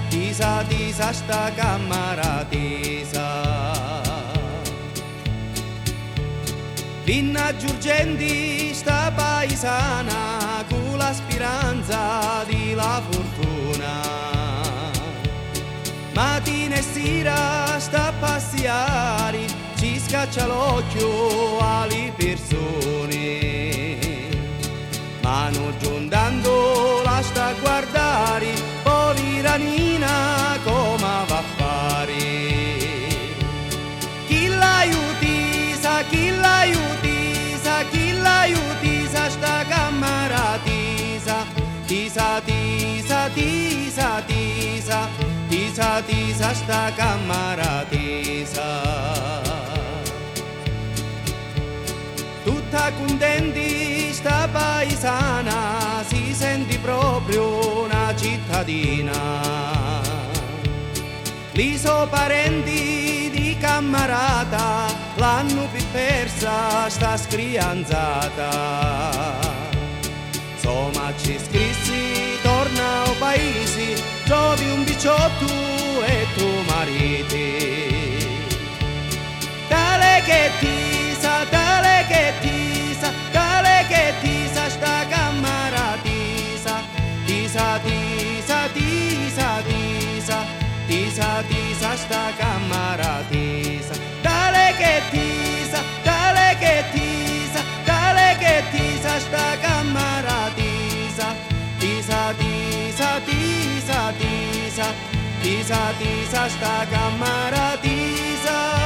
tisa, tisa sta camera tisa. Vinna Giurgendi sta paesana con la speranza di la fortuna. Mattina e sera sta a passiare, ci scaccia l'occhio alle persone. Ma non giondando la sta a guardare, povera Nina come va a fare. Chi l'aiutisa, chi l'aiutisa, chi l'aiutisa sta camera tisa, tisa, tisa, tisa, tisa, tisa, tisa sta camera tisa. Tutta contenti sta paesana, si sente proprio una cittadina. Li so parenti di camarata, l'hanno più persa sta scrianzata. Insomma ci scrissi, torna al paese, trovi un biciotto e tuo mariti. Tale che tisa, tale che tisa, tale che tisa sta camera tisa, tisa, tisa, tisa, tisa. Tisa, tisa sta camera tisa, tale che tisa, tale che tisa, tale che tisa sta camera tisa, tisa, tisa, tisa, tisa, tisa, tisa sta camera tisa.